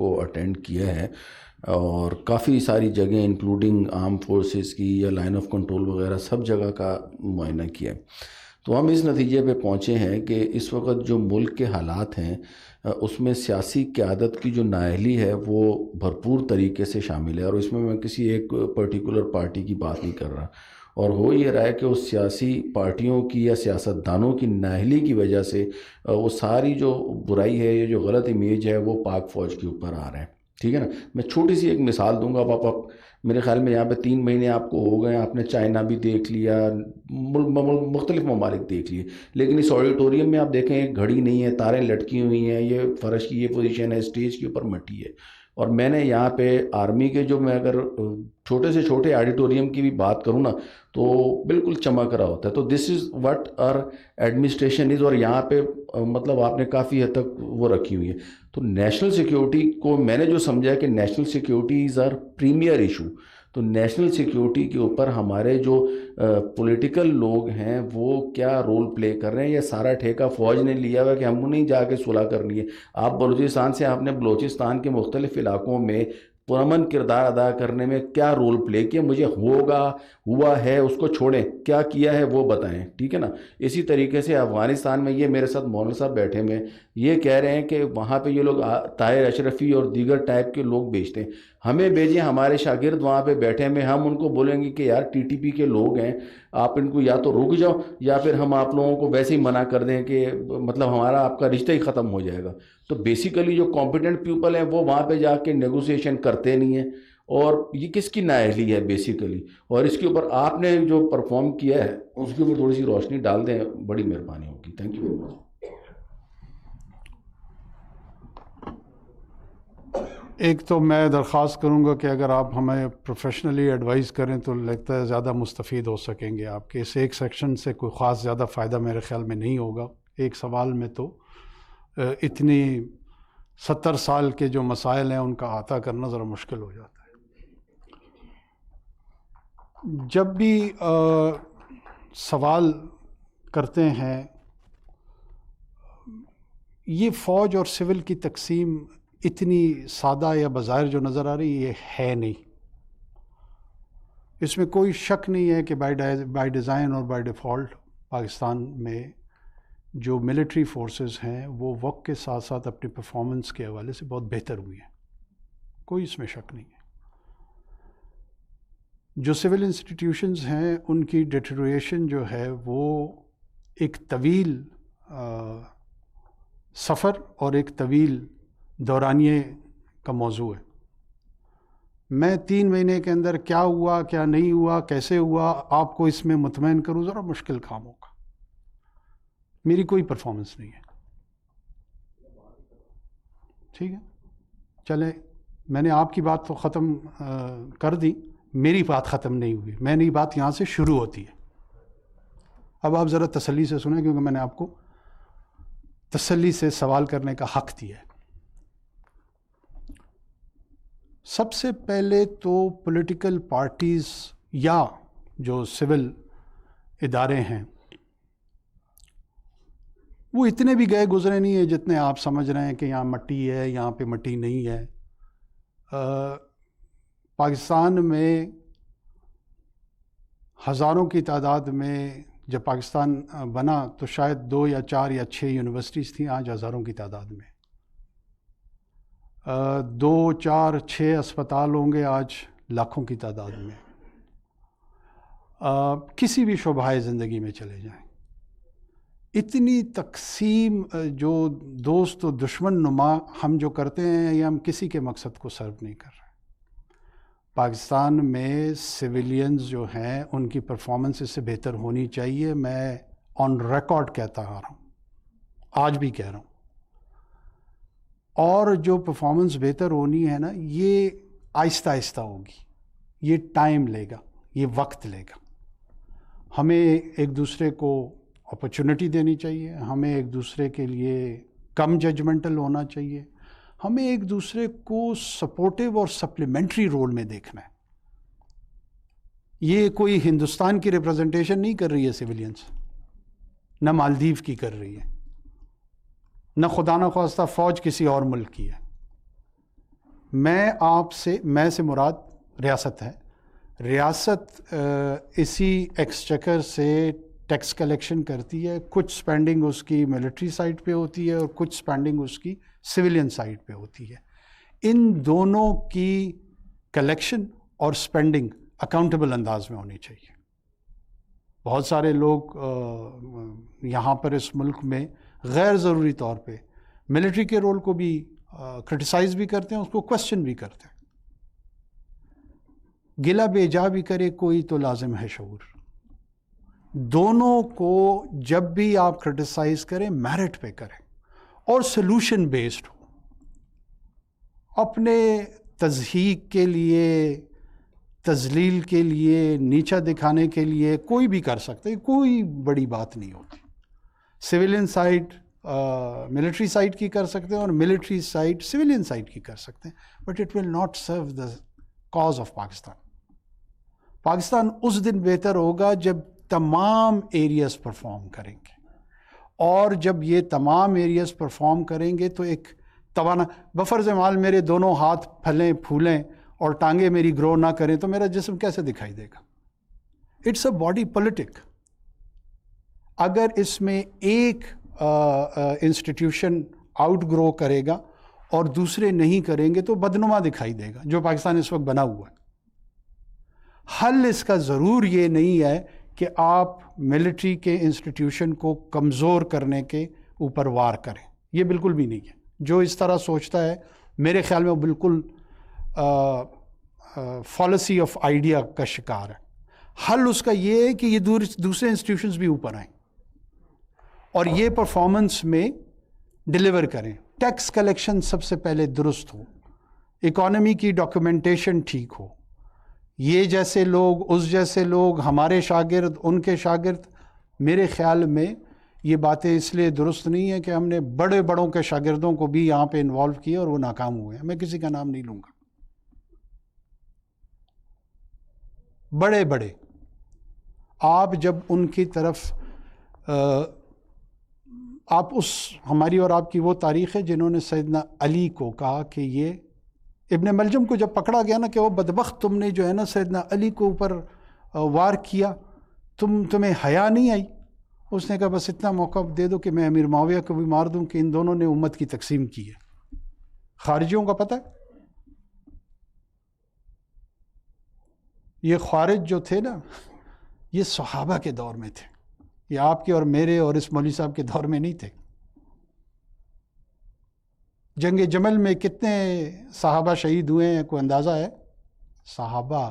کو اٹینڈ کیا ہے اور کافی ساری جگہیں انکلوڈنگ آرم فورسز کی یا لائن آف کنٹرول وغیرہ سب جگہ کا معائنہ کیا ہے. تو ہم اس نتیجے پہ پہنچے ہیں کہ اس وقت جو ملک کے حالات ہیں اس میں سیاسی قیادت کی جو نااہلی ہے وہ بھرپور طریقے سے شامل ہے، اور اس میں کسی ایک پرٹیکولر پارٹی کی بات نہیں کر رہا، اور ہو یہ رہا ہے کہ اس سیاسی پارٹیوں کی یا سیاستدانوں کی نااہلی کی وجہ سے وہ ساری جو برائی ہے، یہ جو غلط امیج ہے وہ پاک فوج کے اوپر آ رہا ہے. ٹھیک ہے نا. میں چھوٹی سی ایک مثال دوں گا. آپ میرے خیال میں یہاں پہ 3 مہینے آپ کو ہو گئے، آپ نے چائنا بھی دیکھ لیا، مختلف ممالک دیکھ لیے، لیکن اس آڈیٹوریم میں آپ دیکھیں ایک گھڑی نہیں ہے، تاریں لٹکی ہوئی ہیں، یہ فرش کی یہ پوزیشن ہے، اسٹیج کے اوپر مٹی ہے. اور میں نے یہاں پہ آرمی کے جو میں اگر چھوٹے سے چھوٹے آڈیٹوریم کی بھی بات کروں نا تو بالکل چمک رہا ہوتا ہے. تو this is what are administration is. اور یہاں پہ مطلب آپ نے کافی حد تک وہ رکھی ہوئی ہے. تو نیشنل سیکیورٹی کو میں نے جو سمجھا کہ national security is our premier issue. تو نیشنل سیکیورٹی کے اوپر ہمارے جو پولیٹیکل لوگ ہیں وہ کیا رول پلے کر رہے ہیں. یہ سارا ٹھیکہ فوج نے لیا ہوا کہ ہم نہیں جا کے صلح کرنی ہے. آپ بلوچستان سے آپ نے بلوچستان کے مختلف علاقوں میں پرامن کردار ادا کرنے میں کیا رول پلے کیا؟ مجھے ہوا ہے اس کو چھوڑیں، کیا کیا ہے وہ بتائیں. ٹھیک ہے نا. اسی طریقے سے افغانستان میں یہ میرے ساتھ مولانا صاحب بیٹھے میں یہ کہہ رہے ہیں کہ وہاں پہ یہ لوگ طاہر اشرفی اور دیگر ٹائپ کے لوگ بیچتے ہیں. ہمیں بھیجیں، ہمارے شاگرد وہاں پہ بیٹھے میں، ہم ان کو بولیں گے کہ یار ٹی ٹی پی کے لوگ ہیں، آپ ان کو یا تو رک جاؤ یا پھر ہم آپ لوگوں کو ویسے ہی منع کر دیں کہ مطلب ہمارا آپ کا رشتہ ہی ختم ہو جائے گا. تو بیسیکلی جو کمپیٹنٹ پیپل ہیں وہ وہاں پہ جا کے نیگوسیشن کرتے نہیں ہیں. اور یہ کس کی نااہلی ہے بیسیکلی؟ اور اس کے اوپر آپ نے جو پرفارم کیا ہے اس کے اوپر تھوڑی سی روشنی ڈال دیں، بڑی مہربانی ہوگی. Thank you very much. ایک تو میں درخواست کروں گا کہ اگر آپ ہمیں پروفیشنلی ایڈوائز کریں تو لگتا ہے زیادہ مستفید ہو سکیں گے. آپ کے اس ایک سیکشن سے کوئی خاص زیادہ فائدہ میرے خیال میں نہیں ہوگا. ایک سوال میں تو اتنی 70 سال کے جو مسائل ہیں ان کا احاطہ کرنا ذرا مشکل ہو جاتا ہے. جب بھی سوال کرتے ہیں یہ فوج اور سول کی تقسیم اتنی سادہ یا بظاہر جو نظر آ رہی یہ ہے نہیں. اس میں کوئی شک نہیں ہے کہ بائی ڈیزائن اور بائی ڈیفالٹ پاکستان میں جو ملٹری فورسز ہیں وہ وقت کے ساتھ ساتھ اپنی پرفارمنس کے حوالے سے بہت بہتر ہوئی ہیں. کوئی اس میں شک نہیں ہے. جو سول انسٹیٹیوشنز ہیں ان کی ڈیٹیریشن جو ہے وہ ایک طویل سفر اور ایک طویل دورانیے کا موضوع ہے. میں 3 مہینے کے اندر کیا ہوا کیا نہیں ہوا کیسے ہوا آپ کو اس میں مطمئن کروں ذرا مشکل کام ہوگا. میری کوئی پرفارمنس نہیں ہے. ٹھیک ہے چلیں میں نے آپ کی بات تو ختم کر دی، میری بات ختم نہیں ہوئی. میری بات یہاں سے شروع ہوتی ہے. اب آپ ذرا تسلی سے سنیں کیونکہ میں نے آپ کو تسلی سے سوال کرنے کا حق دیا ہے. سب سے پہلے تو پولیٹیکل پارٹیز یا جو سول ادارے ہیں وہ اتنے بھی گئے گزرے نہیں ہیں جتنے آپ سمجھ رہے ہیں کہ یہاں مٹی ہے یہاں پہ مٹی نہیں ہے. پاکستان میں ہزاروں کی تعداد میں جب پاکستان بنا تو شاید 2 یا 4 یا 6 یونیورسٹیز تھیں. آج ہزاروں کی تعداد میں 2 4 6 اسپتال ہوں گے آج لاکھوں کی تعداد میں. کسی بھی شعبہ زندگی میں چلے جائیں اتنی تقسیم جو دوست و دشمن نما ہم جو کرتے ہیں یہ ہم کسی کے مقصد کو سرو نہیں کر رہے. پاکستان میں سویلینز جو ہیں ان کی پرفارمنس اس سے بہتر ہونی چاہیے. میں آن ریکارڈ کہتا آ رہا ہوں، آج بھی کہہ رہا ہوں. اور جو پرفارمنس بہتر ہونی ہے نا یہ آہستہ آہستہ ہوگی، یہ ٹائم لے گا، یہ وقت لے گا. ہمیں ایک دوسرے کو اپرچونٹی دینی چاہیے، ہمیں ایک دوسرے کے لیے کم ججمنٹل ہونا چاہیے، ہمیں ایک دوسرے کو سپورٹیو اور سپلیمنٹری رول میں دیکھنا ہے. یہ کوئی ہندوستان کی ریپرزنٹیشن نہیں کر رہی ہے سویلینز، نہ مالدیو کی کر رہی ہے، نہ خدا نخواستہ فوج کسی اور ملک کی ہے. میں سے مراد ریاست ہے. ریاست اسی ایکسچیکر سے ٹیکس کلیکشن کرتی ہے. کچھ سپینڈنگ اس کی ملٹری سائٹ پہ ہوتی ہے اور کچھ سپینڈنگ اس کی سویلین سائٹ پہ ہوتی ہے. ان دونوں کی کلیکشن اور سپینڈنگ اکاؤنٹیبل انداز میں ہونی چاہیے. بہت سارے لوگ یہاں پر اس ملک میں غیر ضروری طور پہ ملٹری کے رول کو بھی کرٹیسائز بھی کرتے ہیں, اس کو کوشچن بھی کرتے ہیں. گلا بیجا بھی کرے کوئی تو لازم ہے شعور. دونوں کو جب بھی آپ کرٹیسائز کریں میرٹ پہ کریں اور سلوشن بیسڈ ہو. اپنے تضحیق کے لیے, تذلیل کے لیے, نیچا دکھانے کے لیے کوئی بھی کر سکتے, کوئی بڑی بات نہیں ہوتی. سویلین سائٹ ملٹری سائٹ کی کر سکتے ہیں اور ملٹری سائٹ سویلین سائٹ کی کر سکتے ہیں, but it will not serve the cause of Pakistan. Pakistan اس دن بہتر ہوگا جب تمام ایریاز پرفارم کریں گے, اور جب یہ تمام ایریاز پرفارم کریں گے تو ایک توانا, بفرض مال میرے دونوں ہاتھ پھلیں پھولیں اور ٹانگیں میری گرو نہ کریں تو میرا جسم کیسے دکھائی دے گا؟ It's a body politic. اگر اس میں ایک انسٹیٹیوشن آؤٹ گرو کرے گا اور دوسرے نہیں کریں گے تو بدنما دکھائی دے گا, جو پاکستان اس وقت بنا ہوا ہے. حل اس کا ضرور یہ نہیں ہے کہ آپ ملٹری کے انسٹیٹیوشن کو کمزور کرنے کے اوپر وار کریں, یہ بالکل بھی نہیں ہے. جو اس طرح سوچتا ہے میرے خیال میں وہ بالکل فالسی آف آئیڈیا کا شکار ہے. حل اس کا یہ ہے کہ یہ دوسرے انسٹیٹیوشنز بھی اوپر آئیں اور یہ پرفارمنس میں ڈیلیور کریں. ٹیکس کلیکشن سب سے پہلے درست ہو, اکانومی کی ڈاکیومنٹیشن ٹھیک ہو. یہ جیسے لوگ, اس جیسے لوگ, ہمارے شاگرد, ان کے شاگرد. میرے خیال میں یہ باتیں اس لیے درست نہیں ہیں کہ ہم نے بڑوں کے شاگردوں کو بھی یہاں پہ انوالو کیا اور وہ ناکام ہوئے ہیں. میں کسی کا نام نہیں لوں گا. بڑے آپ جب ان کی طرف آپ اس ہماری اور آپ کی وہ تاریخ ہے جنہوں نے سیدنا علی کو کہا کہ یہ ابن ملجم کو جب پکڑا گیا نا کہ وہ بدبخت تم نے جو ہے نا سیدنا علی کو اوپر وار کیا, تمہیں حیا نہیں آئی. اس نے کہا بس اتنا موقع دے دو کہ میں امیر معاویہ کو بھی مار دوں کہ ان دونوں نے امت کی تقسیم کی ہے. خارجیوں کا پتہ ہے, یہ خوارج جو تھے نا یہ صحابہ کے دور میں تھے, یہ آپ کے اور میرے اور اس مولوی صاحب کے دور میں نہیں تھے. جنگ جمل میں کتنے صحابہ شہید ہوئے ہیں کوئی اندازہ ہے؟ صحابہ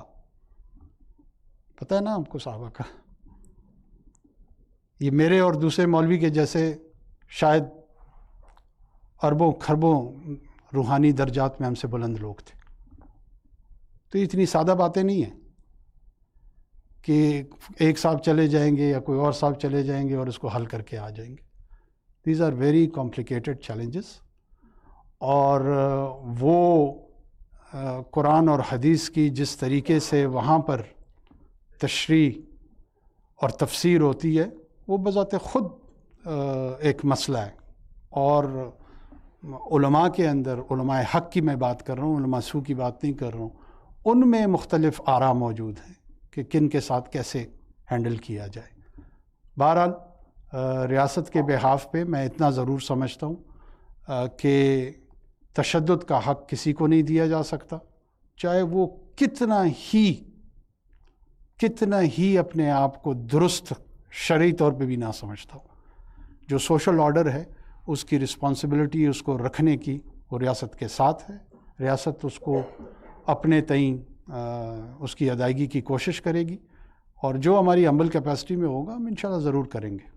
پتہ ہے نا آپ کو صحابہ کا؟ یہ میرے اور دوسرے مولوی کے جیسے شاید اربوں کھربوں روحانی درجات میں ہم سے بلند لوگ تھے. تو یہ اتنی سادہ باتیں نہیں ہیں کہ ایک صاحب چلے جائیں گے یا کوئی اور صاحب چلے جائیں گے اور اس کو حل کر کے آ جائیں گے. These are very complicated challenges. اور وہ قرآن اور حدیث کی جس طریقے سے وہاں پر تشریح اور تفسیر ہوتی ہے وہ بذات خود ایک مسئلہ ہے. اور علماء کے اندر, علماء حق کی میں بات کر رہا ہوں, علماء سو کی بات نہیں کر رہا ہوں, ان میں مختلف آراء موجود ہیں کہ کن کے ساتھ کیسے ہینڈل کیا جائے. بہرحال ریاست کے بحاف پہ میں اتنا ضرور سمجھتا ہوں کہ تشدد کا حق کسی کو نہیں دیا جا سکتا, چاہے وہ کتنا ہی اپنے آپ کو درست شرعی طور پہ بھی نہ سمجھتا ہو. جو سوشل آرڈر ہے اس کی رسپانسبلٹی اس کو رکھنے کی وہ ریاست کے ساتھ ہے. ریاست اس کو اپنے تئیں اس کی ادائیگی کی کوشش کرے گی, اور جو ہماری عمل کیپیسٹی میں ہوگا ہم انشاءاللہ ضرور کریں گے.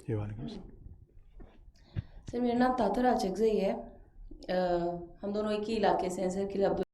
جی وعلیکم السلام سر. میرا نام تاتر آچکزئی ہے. ہم دونوں ایک ہی علاقے سے ہیں سر, قلعہ